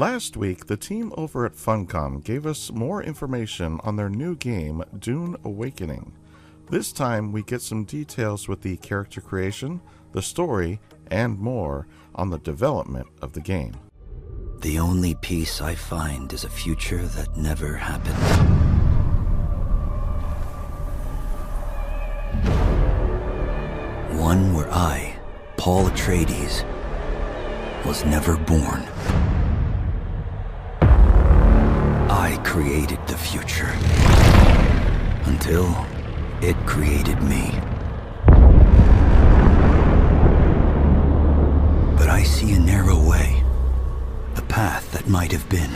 Last week, the team over at Funcom gave us more information on their new game, Dune Awakening. This time, we get some details with the character creation, the story, and more on the development of the game. The only peace I find is a future that never happened. One where I, Paul Atreides, was never born. I created the future until it created me. But I see a narrow way, a path that might have been.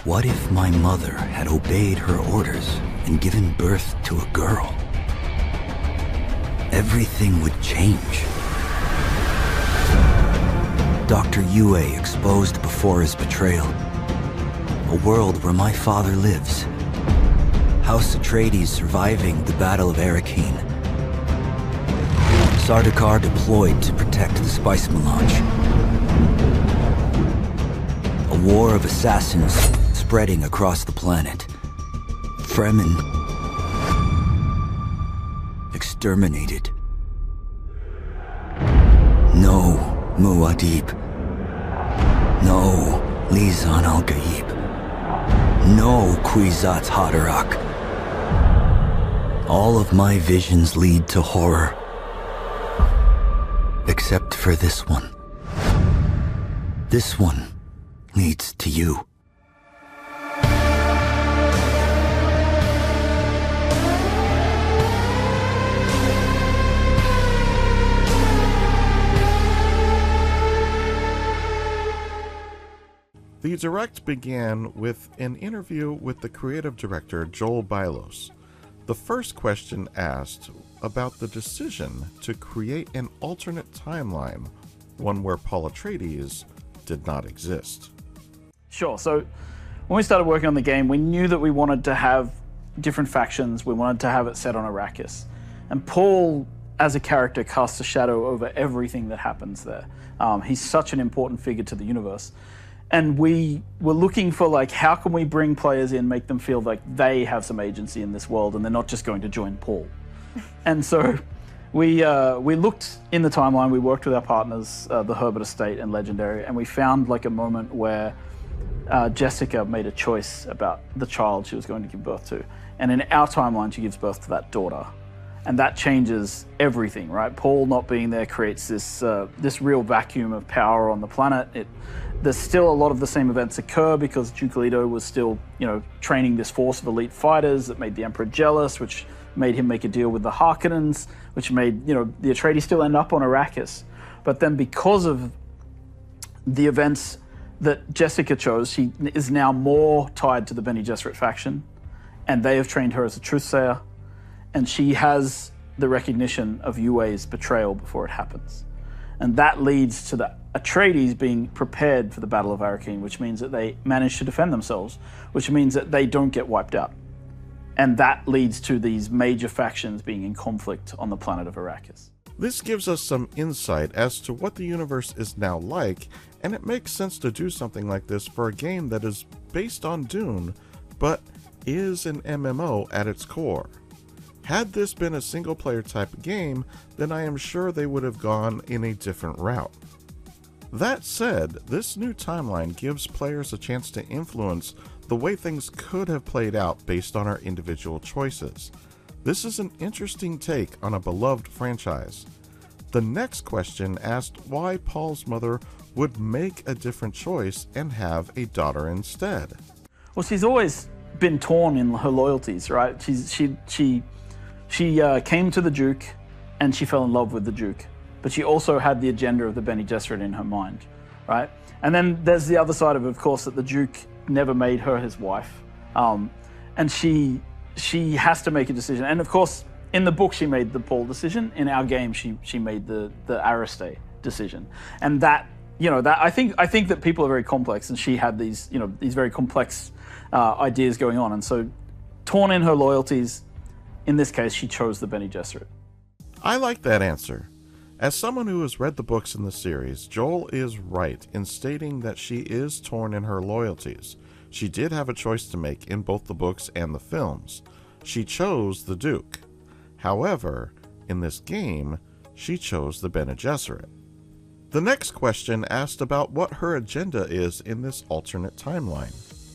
What if my mother had obeyed her orders and given birth to a girl? Everything would change. Dr. Yue exposed before his betrayal. A world where my father lives. House Atreides surviving the Battle of Arrakis. Sardaukar deployed to protect the spice melange. A war of assassins spreading across the planet. Fremen exterminated. No Muad'Dib. No Lisan al-Gaib. No Kwisatz Haderach. All of my visions lead to horror. Except for this one. This one leads to you. The Direct began with an interview with the creative director Joel Bylos. The first question asked about the decision to create an alternate timeline, one where Paul Atreides did not exist. Sure, so when we started working on the game, we knew that we wanted to have different factions, we wanted to have it set on Arrakis. And Paul, as a character, casts a shadow over everything that happens there. He's such an important figure to the universe. And we were looking for, like, how can we bring players in, make them feel like they have some agency in this world and they're not just going to join Paul. And so we looked in the timeline, we worked with our partners, the Herbert Estate and Legendary, and we found like a moment where Jessica made a choice about the child she was going to give birth to. And in our timeline, she gives birth to that daughter. And that changes everything, right? Paul not being there creates this real vacuum of power on the planet. There's still a lot of the same events occur because Duke Leto was still, training this force of elite fighters that made the Emperor jealous, which made him make a deal with the Harkonnens, which made, the Atreides still end up on Arrakis. But then because of the events that Jessica chose, she is now more tied to the Bene Gesserit faction, and they have trained her as a truthsayer, and she has the recognition of Yue's betrayal before it happens. And that leads to the Atreides being prepared for the Battle of Arrakis, which means that they manage to defend themselves, which means that they don't get wiped out. And that leads to these major factions being in conflict on the planet of Arrakis. This gives us some insight as to what the universe is now like, and it makes sense to do something like this for a game that is based on Dune, but is an MMO at its core. Had this been a single-player type game, then I am sure they would have gone in a different route. That said, this new timeline gives players a chance to influence the way things could have played out based on our individual choices. This is an interesting take on a beloved franchise. The next question asked why Paul's mother would make a different choice and have a daughter instead. Well, she's always been torn in her loyalties, right? She came to the Duke and she fell in love with the Duke, but she also had the agenda of the Bene Gesserit in her mind, right? And then there's the other side of course, that the Duke never made her his wife, and she has to make a decision. And of course, in the book, she made the Paul decision. In our game, she made the Aristay decision, and that I think that people are very complex, and she had these very complex ideas going on, and so torn in her loyalties. In this case, she chose the Bene Gesserit. I like that answer. As someone who has read the books in the series, Joel is right in stating that she is torn in her loyalties. She did have a choice to make in both the books and the films. She chose the Duke. However, in this game, she chose the Bene Gesserit. The next question asked about what her agenda is in this alternate timeline.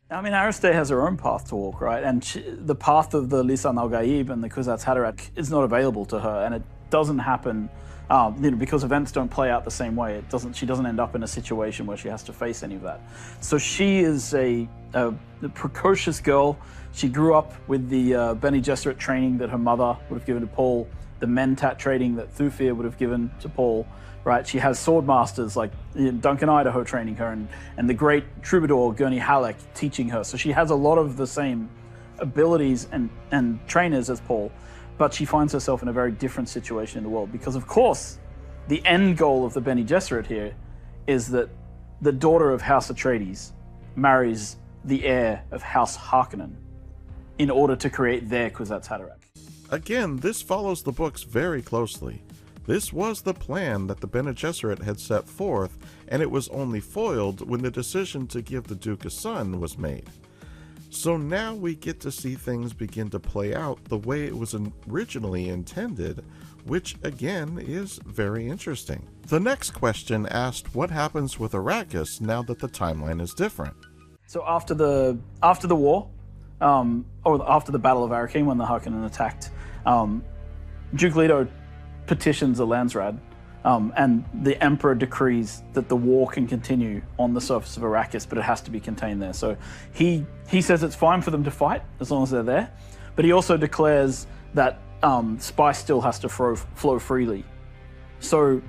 I mean, Aristay has her own path to walk, right? And the path of the Lisan al-Gaib and the Kuzat's Haderach is not available to her, and it doesn't happen because events don't play out the same way. She doesn't end up in a situation where she has to face any of that. So she is a precocious girl. She grew up with the Bene Gesserit training that her mother would have given to Paul, the Mentat training that Thufir would have given to Paul. Right, she has sword masters like Duncan Idaho training her, and the great troubadour Gurney Halleck teaching her. So she has a lot of the same abilities and trainers as Paul, but she finds herself in a very different situation in the world because, of course, the end goal of the Bene Gesserit here is that the daughter of House Atreides marries the heir of House Harkonnen in order to create their Kuzat's Haderach. Again, this follows the books very closely. This was the plan that the Bene Gesserit had set forth, and it was only foiled when the decision to give the Duke a son was made. So now we get to see things begin to play out the way it was originally intended, which again is very interesting. The next question asked what happens with Arrakis now that the timeline is different. So after the war, or after the Battle of Arrakeen when the Harkonnen attacked, Duke Leto petitions the Landsraad, and the Emperor decrees that the war can continue on the surface of Arrakis, but it has to be contained there. So he says it's fine for them to fight as long as they're there, but he also declares that spice still has to flow freely. So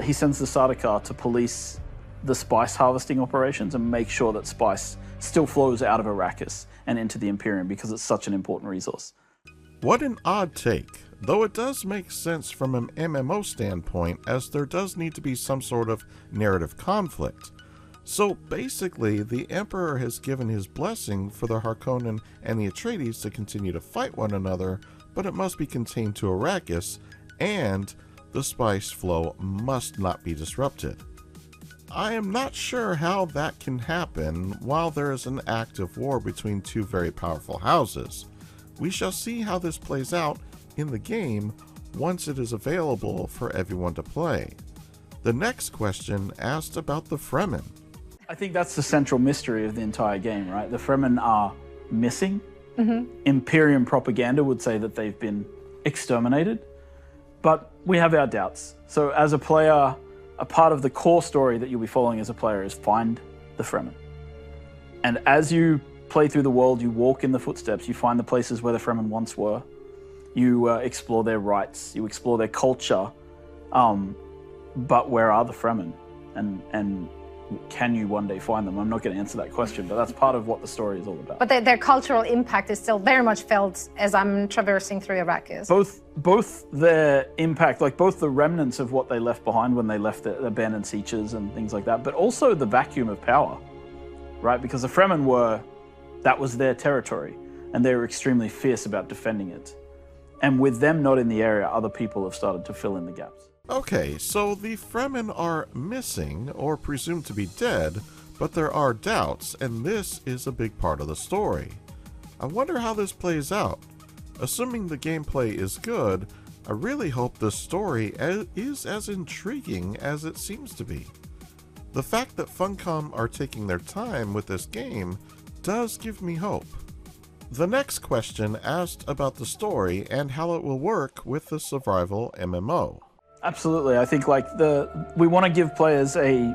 he sends the Sardaukar to police the spice harvesting operations and make sure that spice still flows out of Arrakis and into the Imperium because it's such an important resource. What an odd take, though it does make sense from an MMO standpoint, as there does need to be some sort of narrative conflict. So basically, the Emperor has given his blessing for the Harkonnen and the Atreides to continue to fight one another, but it must be contained to Arrakis, and the spice flow must not be disrupted. I am not sure how that can happen while there is an active war between two very powerful houses. We shall see how this plays out in the game once it is available for everyone to play. The next question asked about the Fremen. I think that's the central mystery of the entire game, right? The Fremen are missing. Imperium propaganda would say that they've been exterminated, but we have our doubts. So as a player, a part of the core story that you'll be following as a player is find the Fremen. And as you play through the world, you walk in the footsteps, you find the places where the Fremen once were, you explore their rites, you explore their culture, but where are the Fremen? And can you one day find them? I'm not going to answer that question, but that's part of what the story is all about. But their cultural impact is still very much felt as I'm traversing through Arrakis. Both their impact, like both the remnants of what they left behind when they left the abandoned Sieges and things like that, but also the vacuum of power, right? Because the Fremen that was their territory, and they were extremely fierce about defending it. And with them not in the area, other people have started to fill in the gaps. Okay, so the Fremen are missing, or presumed to be dead, but there are doubts, and this is a big part of the story. I wonder how this plays out. Assuming the gameplay is good, I really hope the story is as intriguing as it seems to be. The fact that Funcom are taking their time with this game does give me hope. The next question asked about the story and how it will work with the survival MMO. Absolutely. I think we want to give players a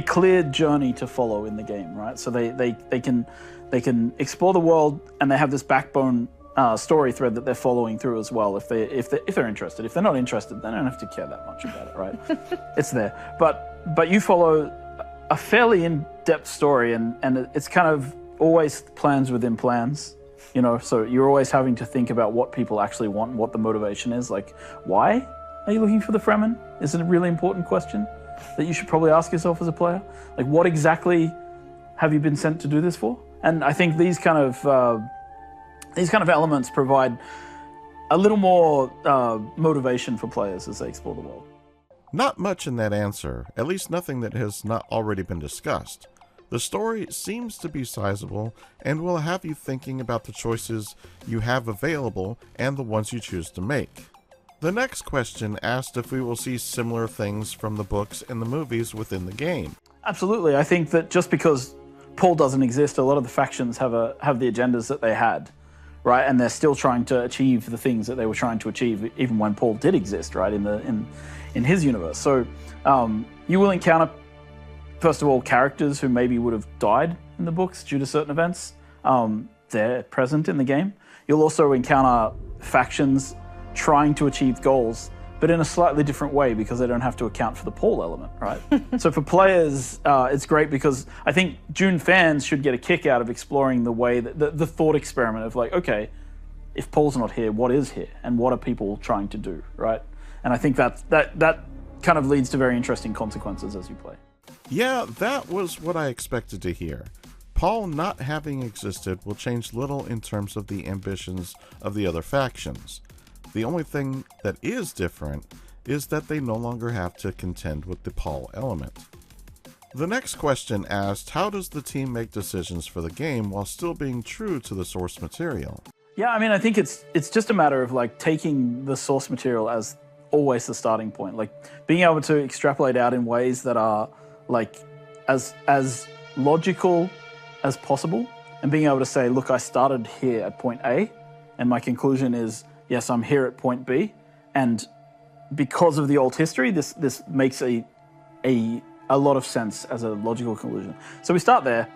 clear journey to follow in the game, right? So they can explore the world, and they have this backbone story thread that they're following through as well. If they're interested. If they're not interested, they don't have to care that much about it, right? It's there. But you follow a fairly in-depth story, and it's kind of always plans within plans. You know, so you're always having to think about what people actually want and what the motivation is. Like, why are you looking for the Fremen? Is it a really important question that you should probably ask yourself as a player? Like, what exactly have you been sent to do this for? And I think these kind of elements provide a little more motivation for players as they explore the world. Not much in that answer, at least nothing that has not already been discussed. The story seems to be sizable and will have you thinking about the choices you have available and the ones you choose to make. The next question asked if we will see similar things from the books and the movies within the game. Absolutely. I think that just because Paul doesn't exist, a lot of the factions have the agendas that they had, right? And they're still trying to achieve the things that they were trying to achieve even when Paul did exist, right? In his universe. So you will encounter, first of all, characters who maybe would have died in the books due to certain events. They're present in the game. You'll also encounter factions trying to achieve goals, but in a slightly different way because they don't have to account for the Paul element, right? So for players, it's great because I think Dune fans should get a kick out of exploring the way that the thought experiment of like, okay, if Paul's not here, what is here? And what are people trying to do, right? And I think that kind of leads to very interesting consequences as you play. Yeah, that was what I expected to hear. Paul not having existed will change little in terms of the ambitions of the other factions. The only thing that is different is that they no longer have to contend with the Paul element. The next question asked, how does the team make decisions for the game while still being true to the source material? Yeah, I mean, I think it's just a matter of like taking the source material as always the starting point, like being able to extrapolate out in ways that are like as logical as possible, and being able to say, look, I started here at point A, and my conclusion is, yes, I'm here at point B, and because of the old history, this makes a lot of sense as a logical conclusion. So we start there.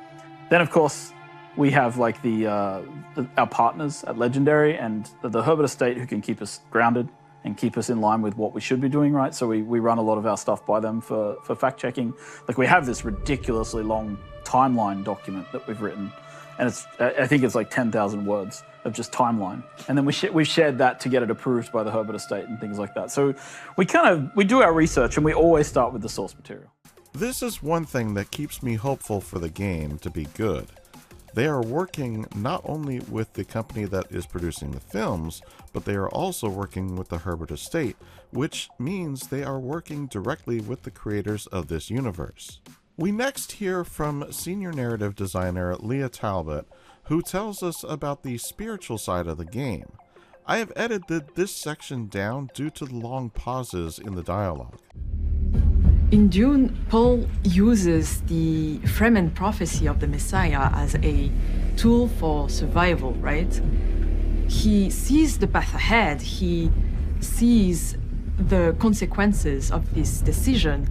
Then, of course, we have like our partners at Legendary and the Herbert Estate who can keep us grounded and keep us in line with what we should be doing, right? So we run a lot of our stuff by them for fact-checking. Like we have this ridiculously long timeline document that we've written, and I think it's like 10,000 words of just timeline. And then we've shared that to get it approved by the Herbert Estate and things like that. So we do our research, and we always start with the source material. This is one thing that keeps me hopeful for the game to be good. They are working not only with the company that is producing the films, but they are also working with the Herbert Estate, which means they are working directly with the creators of this universe. We next hear from senior narrative designer Leah Talbot, who tells us about the spiritual side of the game. I have edited this section down due to the long pauses in the dialogue. In Dune, Paul uses the Fremen prophecy of the Messiah as a tool for survival, right? He sees the path ahead, he sees the consequences of this decision,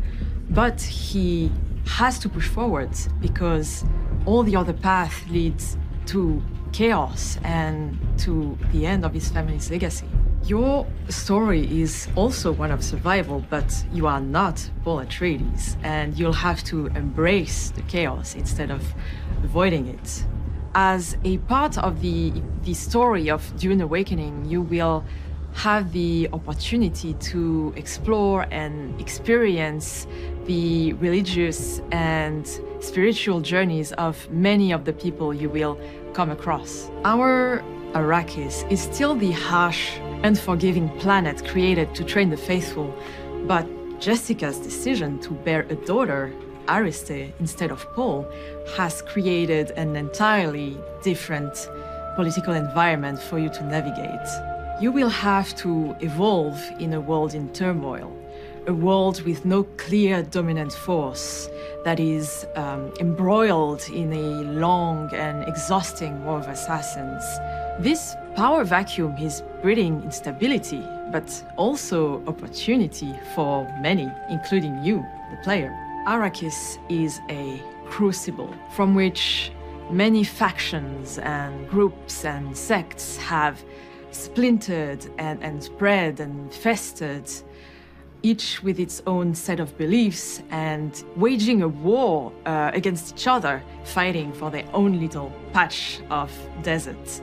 but he has to push forward because all the other path leads to chaos and to the end of his family's legacy. Your story is also one of survival, but you are not Paul Atreides, and you'll have to embrace the chaos instead of avoiding it. As a part of the story of Dune Awakening, you will have the opportunity to explore and experience the religious and spiritual journeys of many of the people you will come across. Our Arrakis is still the harsh, unforgiving planet created to train the faithful, but Jessica's decision to bear a daughter, Ariste, instead of Paul, has created an entirely different political environment for you to navigate. You will have to evolve in a world in turmoil, a world with no clear dominant force that is embroiled in a long and exhausting war of assassins. This power vacuum is breeding instability, but also opportunity for many, including you, the player. Arrakis is a crucible from which many factions and groups and sects have splintered and spread and festered, each with its own set of beliefs and waging a war against each other, fighting for their own little patch of desert.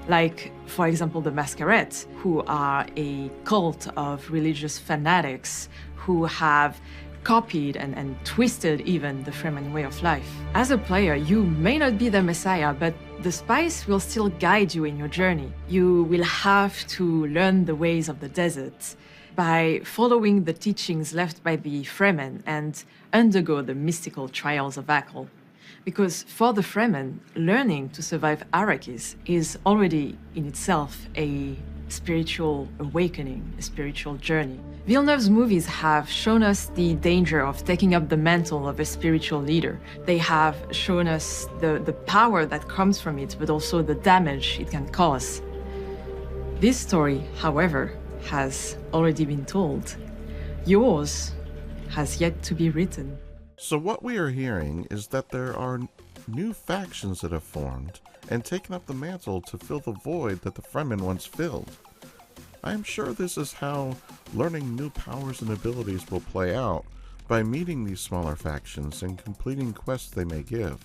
Like, for example, the Masquerade, who are a cult of religious fanatics who have copied and twisted even the Fremen way of life. As a player, you may not be the Messiah, but the spice will still guide you in your journey. You will have to learn the ways of the desert by following the teachings left by the Fremen and undergo the mystical trials of Akal. Because for the Fremen, learning to survive Arrakis is already in itself a spiritual awakening, a spiritual journey. Villeneuve's movies have shown us the danger of taking up the mantle of a spiritual leader. They have shown us the power that comes from it, but also the damage it can cause. This story, however, has already been told. Yours has yet to be written. So what we are hearing is that there are new factions that have formed and taken up the mantle to fill the void that the Fremen once filled. I am sure this is how learning new powers and abilities will play out, by meeting these smaller factions and completing quests they may give.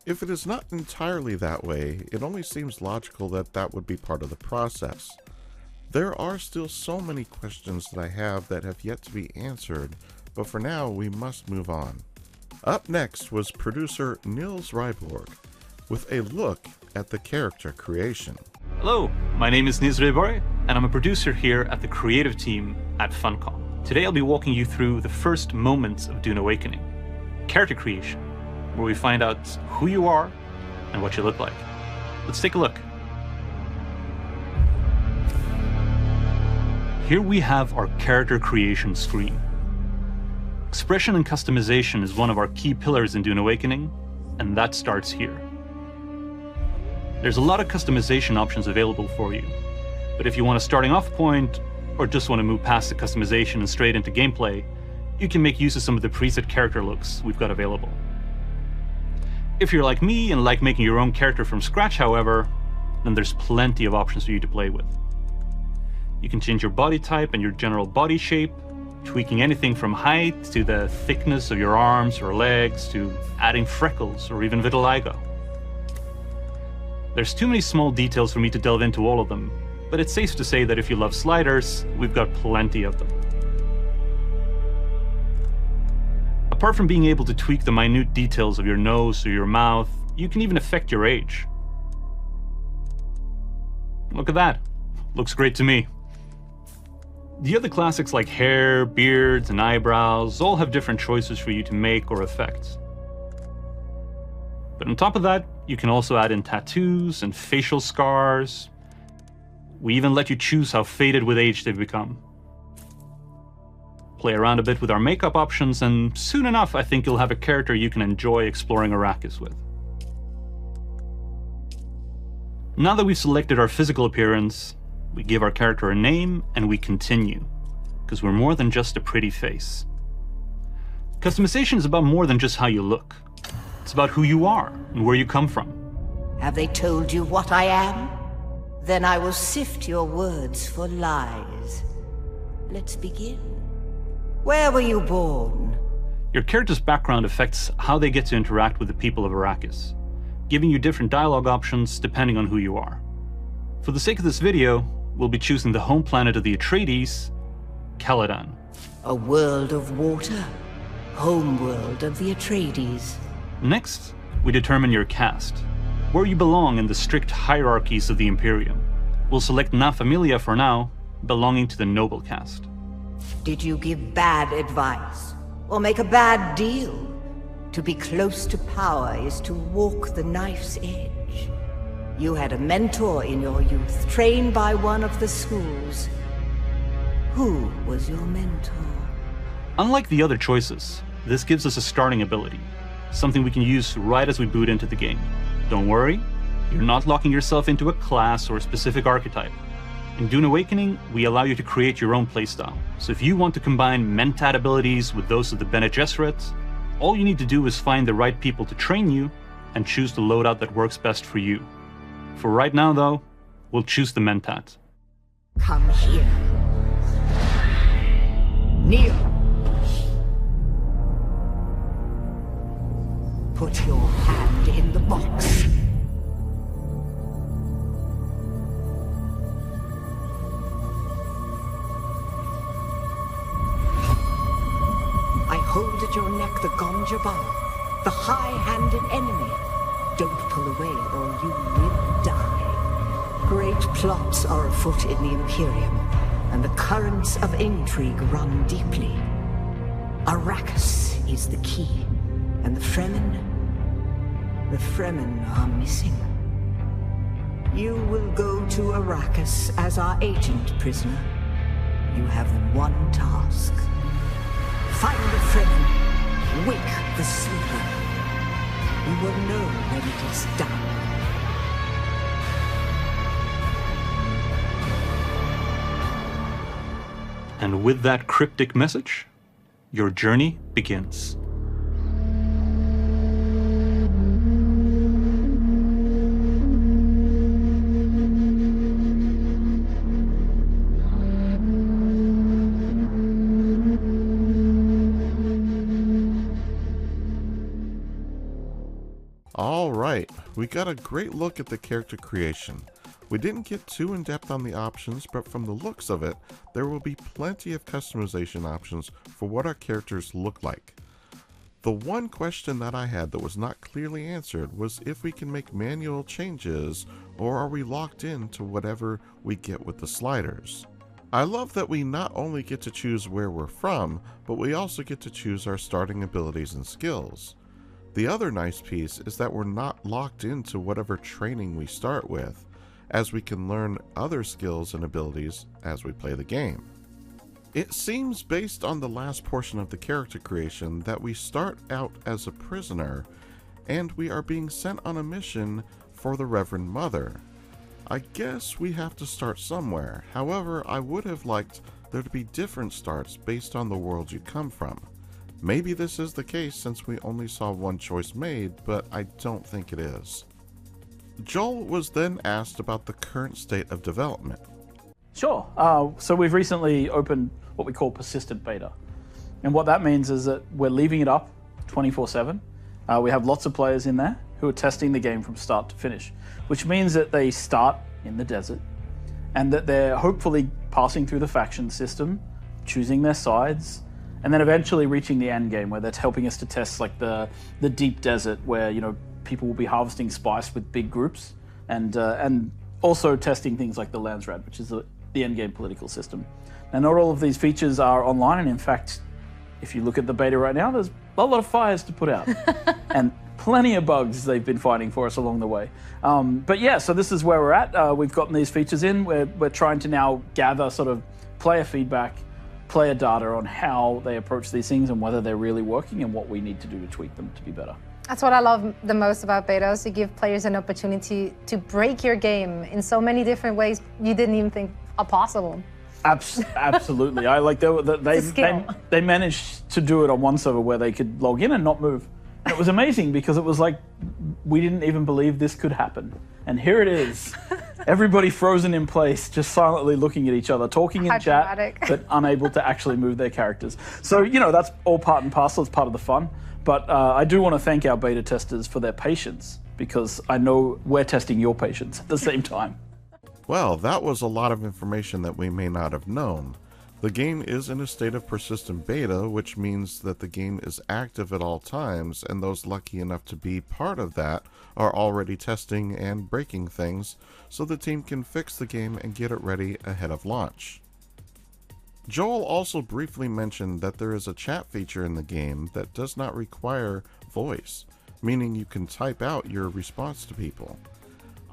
If it is not entirely that way, it only seems logical that that would be part of the process. There are still so many questions that I have that have yet to be answered, but for now we must move on. Up next was producer Nils Ryborg with a look at the character creation. Hello, my name is Nils Ryborg, and I'm a producer here at the creative team at Funcom. Today I'll be walking you through the first moments of Dune Awakening, character creation, where we find out who you are and what you look like. Let's take a look. Here we have our character creation screen. Expression and customization is one of our key pillars in Dune Awakening, and that starts here. There's a lot of customization options available for you, but if you want a starting off point, or just want to move past the customization and straight into gameplay, you can make use of some of the preset character looks we've got available. If you're like me and like making your own character from scratch, however, then there's plenty of options for you to play with. You can change your body type and your general body shape, tweaking anything from height to the thickness of your arms or legs to adding freckles or even vitiligo. There's too many small details for me to delve into all of them, but it's safe to say that if you love sliders, we've got plenty of them. Apart from being able to tweak the minute details of your nose or your mouth, you can even affect your age. Look at that. Looks great to me. The other classics like hair, beards, and eyebrows all have different choices for you to make or affect. But on top of that, you can also add in tattoos and facial scars. We even let you choose how faded with age they've become. Play around a bit with our makeup options, and soon enough I think you'll have a character you can enjoy exploring Arrakis with. Now that we've selected our physical appearance, we give our character a name and we continue, because we're more than just a pretty face. Customization is about more than just how you look. It's about who you are and where you come from. Have they told you what I am? Then I will sift your words for lies. Let's begin. Where were you born? Your character's background affects how they get to interact with the people of Arrakis, giving you different dialogue options depending on who you are. For the sake of this video, we'll be choosing the home planet of the Atreides, Caladan. A world of water. Homeworld of the Atreides. Next, we determine your caste, where you belong in the strict hierarchies of the Imperium. We'll select Na Familia for now, belonging to the noble caste. Did you give bad advice? Or make a bad deal? To be close to power is to walk the knife's edge. You had a mentor in your youth, trained by one of the schools. Who was your mentor? Unlike the other choices, this gives us a starting ability, something we can use right as we boot into the game. Don't worry, you're not locking yourself into a class or a specific archetype. In Dune Awakening, we allow you to create your own playstyle. So if you want to combine Mentat abilities with those of the Bene Gesserit, all you need to do is find the right people to train you and choose the loadout that works best for you. For right now, though, we'll choose the Mentat. Come here. Kneel. Put your hand in the box. I hold at your neck the Gom Jabbar, the high-handed enemy. Don't pull away or you will die. Great plots are afoot in the Imperium, and the currents of intrigue run deeply. Arrakis is the key, and the Fremen are missing. You will go to Arrakis as our agent, prisoner. You have one task. Find the Fremen, wake the sleeper. You will know when it is done. And with that cryptic message, your journey begins. Alright, we got a great look at the character creation. We didn't get too in-depth on the options, but from the looks of it, there will be plenty of customization options for what our characters look like. The one question that I had that was not clearly answered was if we can make manual changes, or are we locked into whatever we get with the sliders. I love that we not only get to choose where we're from, but we also get to choose our starting abilities and skills. The other nice piece is that we're not locked into whatever training we start with, as we can learn other skills and abilities as we play the game. It seems based on the last portion of the character creation that we start out as a prisoner, and we are being sent on a mission for the Reverend Mother. I guess we have to start somewhere. However, I would have liked there to be different starts based on the world you come from. Maybe this is the case since we only saw one choice made, but I don't think it is. Joel was then asked about the current state of development. Sure. So we've recently opened what we call persistent beta. And what that means is that we're leaving it up 24/7. We have lots of players in there who are testing the game from start to finish, which means that they start in the desert and that they're hopefully passing through the faction system, choosing their sides, and then eventually reaching the end game where that's helping us to test like the deep desert where, you know, people will be harvesting spice with big groups and also testing things like the Landsrat, which is the end game political system. Now, not all of these features are online, and in fact, if you look at the beta right now, there's a lot of fires to put out and plenty of bugs they've been finding for us along the way. But yeah, so this is where we're at. We've gotten these features in. We're trying to now gather sort of player feedback, player data on how they approach these things and whether they're really working and what we need to do to tweak them to be better. That's what I love the most about betas. You give players an opportunity to break your game in so many different ways you didn't even think are possible. Absolutely. I like they managed to do it on one server where they could log in and not move. And it was amazing because it was like we didn't even believe this could happen. And here it is. Everybody frozen in place, just silently looking at each other, talking in chat, but unable to actually move their characters. So, you know, that's all part and parcel. It's part of the fun. But I do want to thank our beta testers for their patience, because I know we're testing your patience at the same time. Well, that was a lot of information that we may not have known. The game is in a state of persistent beta, which means that the game is active at all times, and those lucky enough to be part of that are already testing and breaking things, so the team can fix the game and get it ready ahead of launch. Joel also briefly mentioned that there is a chat feature in the game that does not require voice, meaning you can type out your response to people.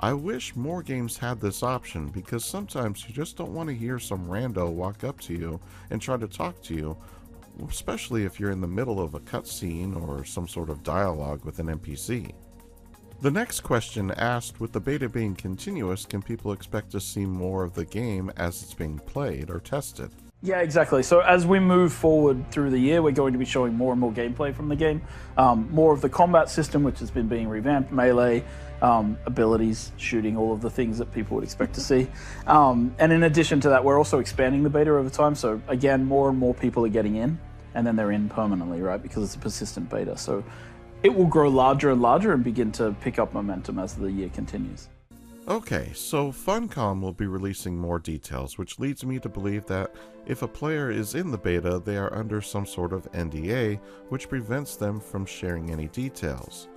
I wish more games had this option, because sometimes you just don't want to hear some rando walk up to you and try to talk to you, especially if you're in the middle of a cutscene or some sort of dialogue with an NPC. The next question asked, with the beta being continuous, can people expect to see more of the game as it's being played or tested? Yeah, exactly. So as we move forward through the year, we're going to be showing more and more gameplay from the game. More of the combat system, which has been being revamped, melee, abilities, shooting, all of the things that people would expect to see. And in addition to that, we're also expanding the beta over time. So again, more and more people are getting in, and then they're in permanently, right? Because it's a persistent beta. So it will grow larger and larger and begin to pick up momentum as the year continues. Okay, so Funcom will be releasing more details, which leads me to believe that if a player is in the beta, they are under some sort of NDA, which prevents them from sharing any details.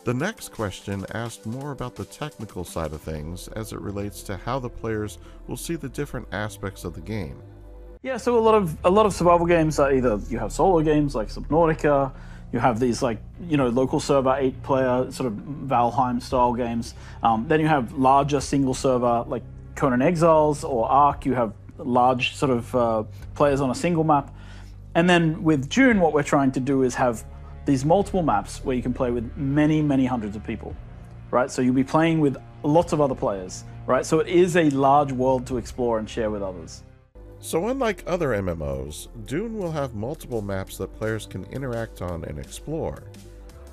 The next question asked more about the technical side of things as it relates to how the players will see the different aspects of the game. Yeah, so a lot of survival games are either you have solo games like Subnautica, you have these like, local server 8-player sort of Valheim style games. Then you have larger single server like Conan Exiles or Ark. You have large sort of players on a single map. And then with Dune, what we're trying to do is have these multiple maps where you can play with many, many hundreds of people, right? So you'll be playing with lots of other players, right? So it is a large world to explore and share with others. So unlike other MMOs, Dune will have multiple maps that players can interact on and explore.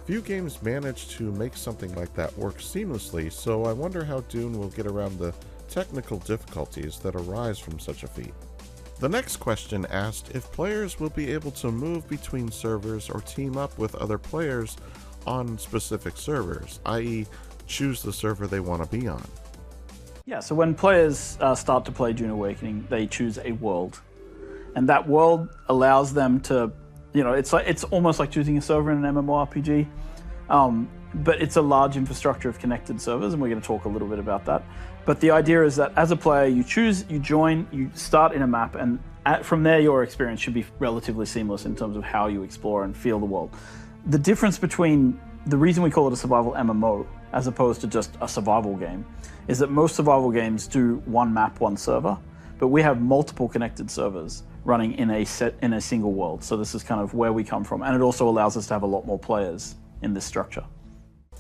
Few games manage to make something like that work seamlessly, so I wonder how Dune will get around the technical difficulties that arise from such a feat. The next question asked if players will be able to move between servers or team up with other players on specific servers, i.e. choose the server they want to be on. Yeah, so when players start to play Dune Awakening, they choose a world. And that world allows them to, it's almost like choosing a server in an MMORPG, but it's a large infrastructure of connected servers, and we're going to talk a little bit about that. But the idea is that as a player, you choose, you join, you start in a map, and from there your experience should be relatively seamless in terms of how you explore and feel the world. The difference between the reason we call it a survival MMO as opposed to just a survival game is that most survival games do one map, one server, but we have multiple connected servers running in a single world. So this is kind of where we come from, and it also allows us to have a lot more players in this structure.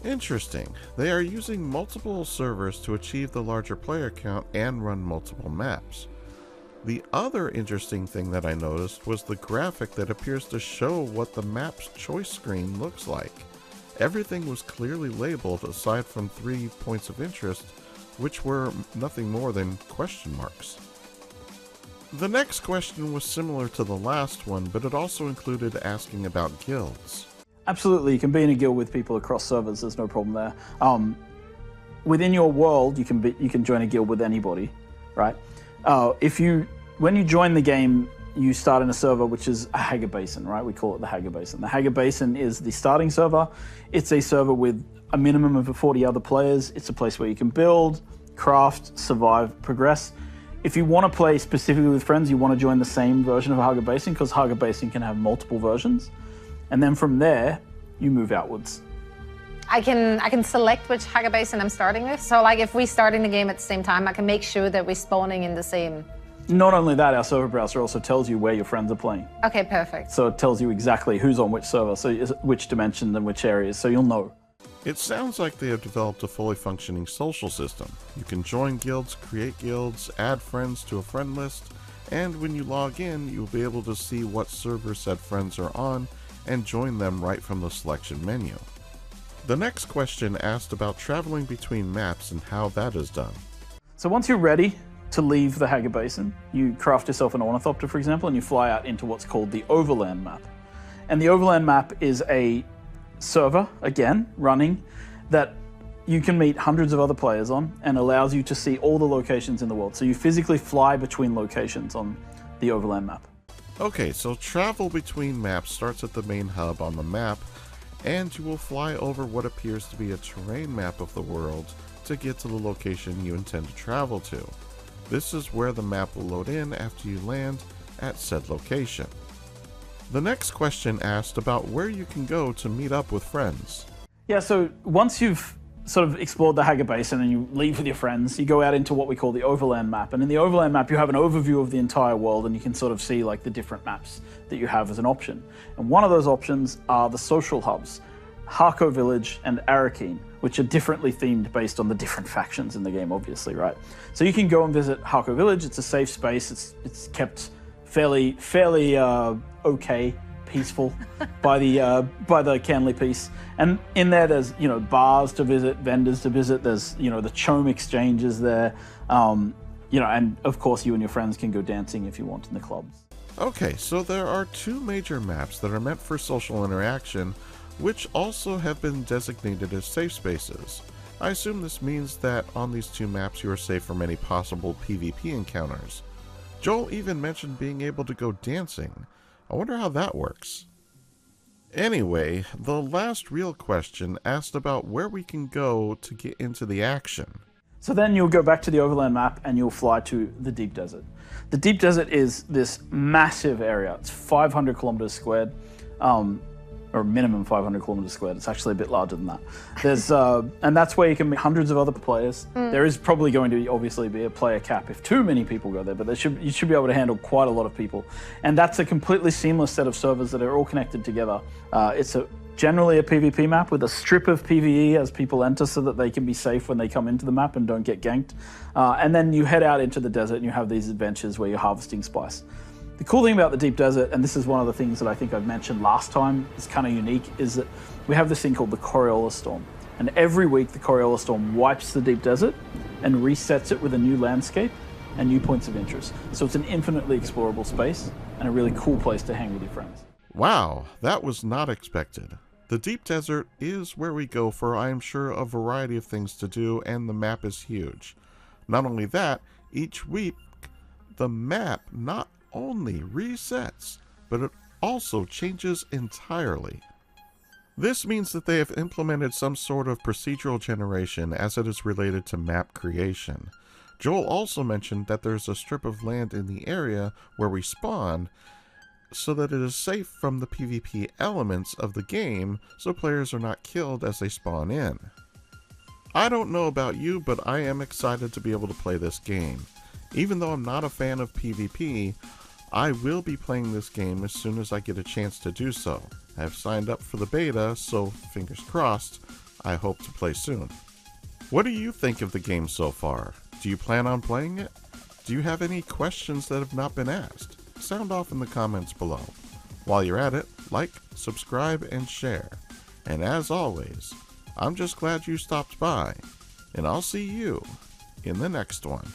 Interesting. They are using multiple servers to achieve the larger player count and run multiple maps. The other interesting thing that I noticed was the graphic that appears to show what the map's choice screen looks like. Everything was clearly labeled aside from 3 points of interest, which were nothing more than question marks. The next question was similar to the last one, but it also included asking about guilds. Absolutely, you can be in a guild with people across servers. There's no problem there. Within your world, you can join a guild with anybody, right? When you join the game, you start in a server which is a Hager Basin, right? We call it the Hager Basin. The Hager Basin is the starting server. It's a server with a minimum of 40 other players. It's a place where you can build, craft, survive, progress. If you want to play specifically with friends, you want to join the same version of Hager Basin, because Hager Basin can have multiple versions. And then from there, you move outwards. I can select which Hager Basin I'm starting with. So like if we start in the game at the same time, I can make sure that we're spawning in the same. Not only that, our server browser also tells you where your friends are playing. Okay, perfect. So it tells you exactly who's on which server, so which dimension and which areas, so you'll know. It sounds like they have developed a fully functioning social system. You can join guilds, create guilds, add friends to a friend list, and when you log in, you'll be able to see what server said friends are on and join them right from the selection menu. The next question asked about traveling between maps and how that is done. So once you're ready to leave the Hager Basin, you craft yourself an ornithopter, for example, and you fly out into what's called the Overland map. And the Overland map is a server, again, running, that you can meet hundreds of other players on and allows you to see all the locations in the world. So you physically fly between locations on the Overland map. Okay, so travel between maps starts at the main hub on the map, and you will fly over what appears to be a terrain map of the world to get to the location you intend to travel to. This is where the map will load in after you land at said location. The next question asked about where you can go to meet up with friends. Yeah, so once you've sort of explored the Hager Basin and you leave with your friends, you go out into what we call the Overland map. And in the Overland map, you have an overview of the entire world, and you can sort of see like the different maps that you have as an option. And one of those options are the social hubs, Harco Village and Arrakis, which are differently themed based on the different factions in the game, obviously, right? So you can go and visit Harco Village. It's a safe space. It's kept fairly okay, peaceful by the Canley Peace. And in there, there's bars to visit, vendors to visit. There's the Chome exchanges there. And of course, you and your friends can go dancing if you want in the clubs. Okay, so there are 2 major maps that are meant for social interaction, which also have been designated as safe spaces. I assume this means that on these 2 maps you are safe from any possible PvP encounters. Joel even mentioned being able to go dancing. I wonder how that works. Anyway, the last real question asked about where we can go to get into the action. So then you'll go back to the overland map and you'll fly to the deep desert. The deep desert is this massive area. It's 500 kilometers squared, or minimum 500 kilometers squared. It's actually a bit larger than that. There's, and that's where you can meet hundreds of other players. There is probably going to obviously be a player cap if too many people go there, but you should be able to handle quite a lot of people. And that's a completely seamless set of servers that are all connected together. It's generally a PvP map with a strip of PvE as people enter so that they can be safe when they come into the map and don't get ganked. And then you head out into the desert and you have these adventures where you're harvesting spice. The cool thing about the deep desert, and this is one of the things that I think I've mentioned last time, is kind of unique, is that we have this thing called the Coriolis Storm. And every week the Coriolis Storm wipes the deep desert and resets it with a new landscape and new points of interest. So it's an infinitely explorable space and a really cool place to hang with your friends. Wow, that was not expected. The deep desert is where we go for, I am sure, a variety of things to do, and the map is huge. Not only that, each week the map not only resets, but it also changes entirely. This means that they have implemented some sort of procedural generation as it is related to map creation. Joel also mentioned that there's a strip of land in the area where we spawn, so that it is safe from the PvP elements of the game, so players are not killed as they spawn in. I don't know about you, but I am excited to be able to play this game. Even though I'm not a fan of PvP, I will be playing this game as soon as I get a chance to do so. I have signed up for the beta, so fingers crossed, I hope to play soon. What do you think of the game so far? Do you plan on playing it? Do you have any questions that have not been asked? Sound off in the comments below. While you're at it, like, subscribe, and share. And as always, I'm just glad you stopped by, and I'll see you in the next one.